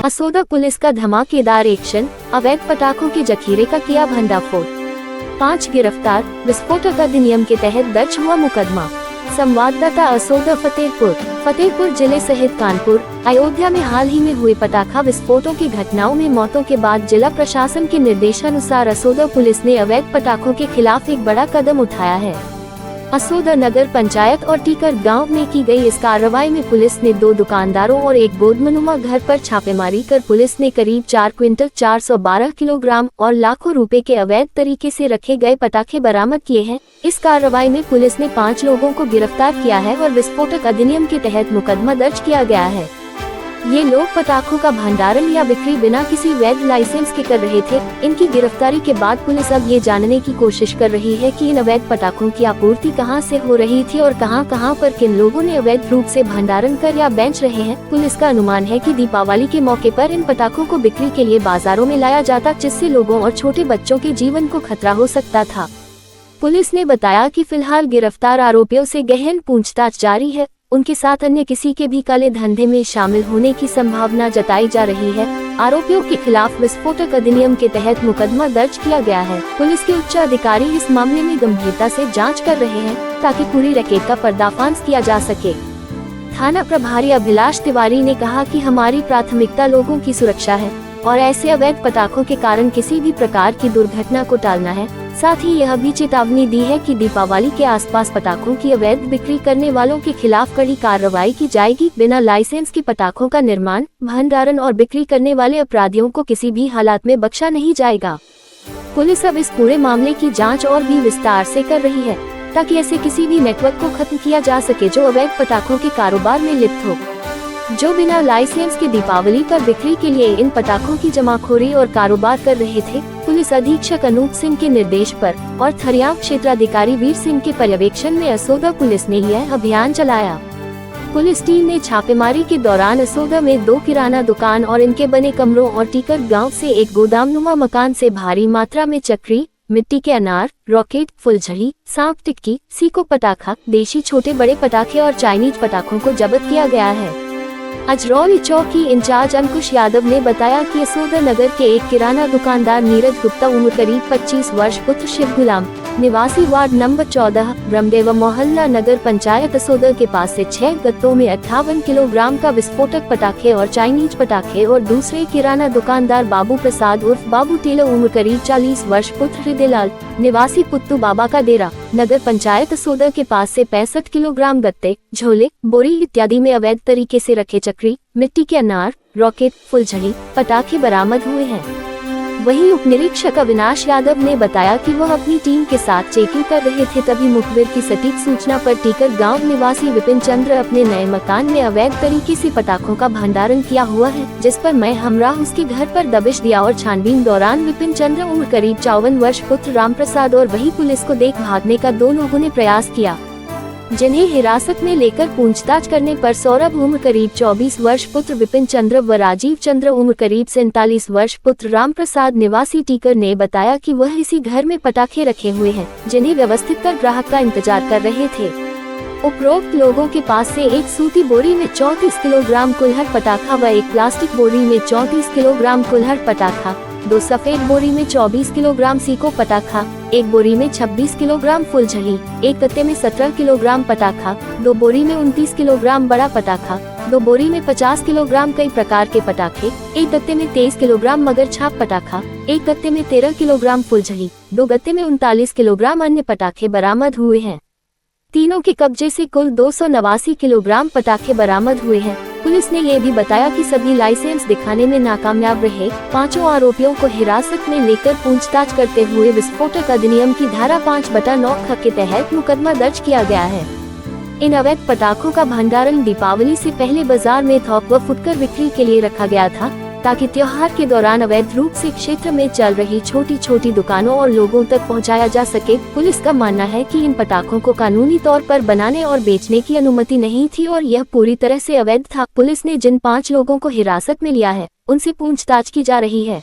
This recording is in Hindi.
असोदा पुलिस का धमाकेदार एक्शन, अवैध पटाखों के जखीरे का किया भंडाफोड़। 5 गिरफ्तार, विस्फोटक अधिनियम के तहत दर्ज हुआ मुकदमा। संवाददाता असोदा फतेहपुर जिले सहित कानपुर, अयोध्या में हाल ही में हुए पटाखा विस्फोटों की घटनाओं में मौतों के बाद जिला प्रशासन के निर्देशानुसार असोदा पुलिस ने अवैध पटाखों के खिलाफ एक बड़ा कदम उठाया है। असोदा नगर पंचायत और टीकर गांव में की गई इस कार्रवाई में पुलिस ने 2 दुकानदारों और एक गोदमनुमा घर पर छापेमारी कर पुलिस ने करीब 4 क्विंटल 412 किलोग्राम और लाखों रुपए के अवैध तरीके से रखे गए पटाखे बरामद किए हैं। इस कार्रवाई में पुलिस ने 5 लोगों को गिरफ्तार किया है और विस्फोटक अधिनियम के तहत मुकदमा दर्ज किया गया है। ये लोग पटाखों का भंडारण या बिक्री बिना किसी वैध लाइसेंस के कर रहे थे। इनकी गिरफ्तारी के बाद पुलिस अब ये जानने की कोशिश कर रही है कि इन अवैध पटाखों की आपूर्ति कहां से हो रही थी और कहां पर किन लोगों ने अवैध रूप से भंडारण कर या बेच रहे हैं। पुलिस का अनुमान है कि दीपावली के मौके पर इन पटाखों को बिक्री के लिए बाजारों में लाया जाता, जिससे लोगों और छोटे बच्चों के जीवन को खतरा हो सकता था। पुलिस ने बताया कि फिलहाल गिरफ्तार आरोपियों से गहन पूछताछ जारी है। उनके साथ अन्य किसी के भी काले धंधे में शामिल होने की संभावना जताई जा रही है। आरोपियों के खिलाफ विस्फोटक अधिनियम के तहत मुकदमा दर्ज किया गया है। पुलिस के उच्च अधिकारी इस मामले में गंभीरता से जांच कर रहे हैं ताकि पूरी रैकेट का पर्दाफाश किया जा सके। थाना प्रभारी अभिलाष तिवारी ने कहा कि हमारी प्राथमिकता लोगों की सुरक्षा है और ऐसे अवैध पटाखों के कारण किसी भी प्रकार की दुर्घटना को टालना है। साथ ही यह भी चेतावनी दी है कि दीपावली के आसपास पटाखों की अवैध बिक्री करने वालों के खिलाफ कड़ी कार्रवाई की जाएगी। बिना लाइसेंस के पटाखों का निर्माण, भंडारण और बिक्री करने वाले अपराधियों को किसी भी हालात में बख्शा नहीं जाएगा। पुलिस अब इस पूरे मामले की जांच और भी विस्तार से कर रही है ताकि ऐसे किसी भी नेटवर्क को खत्म किया जा सके जो अवैध पटाखों के कारोबार में लिप्त हो, जो बिना लाइसेंस के दीपावली पर बिक्री के लिए इन पटाखों की जमाखोरी और कारोबार कर रहे थे। पुलिस अधीक्षक अनूप सिंह के निर्देश पर और थरियाव क्षेत्राधिकारी वीर सिंह के पर्यवेक्षण में असोदा पुलिस ने यह अभियान चलाया। पुलिस टीम ने छापेमारी के दौरान असोदा में 2 किराना दुकान और इनके बने कमरों और टीकर गाँव से एक गोदामनुमा मकान से भारी मात्रा में चक्री, मिट्टी के अनार, रॉकेट, फुलझड़ी, सांप टिक्की, सीको पटाखा, देशी छोटे बड़े पटाखे और चाइनीज पटाखों को जब्त किया गया है। अजरौली चौकी इंचार्ज अंकुश यादव ने बताया कि असोदा नगर के एक किराना दुकानदार नीरज गुप्ता उम्र करीब 25 वर्ष, पुत्र शिव गुलाम, निवासी वार्ड नंबर 14, ब्रह्मदेव मोहल्ला, नगर पंचायत असोदा के पास से 6 गत्तों में 58 किलोग्राम का विस्फोटक पटाखे और चाइनीज पटाखे और दूसरे किराना दुकानदार बाबू प्रसाद उर्फ बाबू टेलर उम्र करीब 40 वर्ष, पुत्र हृदयलाल, निवासी पुत्तू बाबा का डेरा, नगर पंचायत असोदा के पास से 65 किलोग्राम गत्ते, झोले, बोरी इत्यादि में अवैध तरीके से रखे चक्री, मिट्टी के अनार, रॉकेट, फुलझड़ी, पटाखे बरामद हुए हैं। वहीं उप निरीक्षक अविनाश यादव ने बताया कि वह अपनी टीम के साथ चेकिंग कर रहे थे, तभी मुखबिर की सटीक सूचना पर टीकर गांव निवासी विपिन चंद्र अपने नए मकान में अवैध तरीके से पटाखों का भंडारण किया हुआ है, जिस पर मैं हमरा उसके घर पर दबिश दिया और छानबीन दौरान विपिन चंद्र उम्र करीब 54 वर्ष, पुत्र राम प्रसाद और वही पुलिस को देख भागने का 2 लोगों ने प्रयास किया, जिन्हें हिरासत में लेकर पूछताछ करने पर सौरभ उम्र करीब 24 वर्ष, पुत्र विपिन चंद्र व राजीव चंद्र उम्र करीब 47 वर्ष, पुत्र राम प्रसाद निवासी टीकर ने बताया कि वह इसी घर में पटाखे रखे हुए हैं, जिन्हें व्यवस्थित कर ग्राहक का इंतजार कर रहे थे। उपरोक्त लोगों के पास से एक सूती बोरी में 34 किलोग्राम कुल्हड़ पटाखा व एक प्लास्टिक बोरी में 34 किलोग्राम कुल्हड़ पटाखा, 2 सफेद बोरी में 24 किलोग्राम सीको पटाखा, एक बोरी में 26 किलोग्राम फुलझड़ी, एक गत्ते में 17 किलोग्राम पटाखा, 2 बोरी में 29 किलोग्राम बड़ा पटाखा, 2 बोरी में 50 किलोग्राम कई प्रकार के पटाखे, एक गत्ते में 23 किलोग्राम मगर छाप पटाखा, एक गत्ते में 13 किलोग्राम फुलझड़ी, 2 गत्ते में 39 किलोग्राम अन्य पटाखे बरामद हुए हैं। तीनों के कब्जे से कुल 289 किलोग्राम पटाखे बरामद हुए हैं। पुलिस ने यह भी बताया कि सभी लाइसेंस दिखाने में नाकामयाब रहे। 5 आरोपियों को हिरासत में लेकर पूछताछ करते हुए विस्फोटक अधिनियम की धारा 5/9 ख के तहत मुकदमा दर्ज किया गया है। इन अवैध पटाखों का भंडारण दीपावली से पहले बाजार में थोक व फुटकर बिक्री के लिए रखा गया था, ताकि त्योहार के दौरान अवैध रूप से क्षेत्र में चल रही छोटी छोटी दुकानों और लोगों तक पहुंचाया जा सके। पुलिस का मानना है कि इन पटाखों को कानूनी तौर पर बनाने और बेचने की अनुमति नहीं थी और यह पूरी तरह से अवैध था। पुलिस ने जिन 5 लोगों को हिरासत में लिया है, उनसे पूछताछ की जा रही है।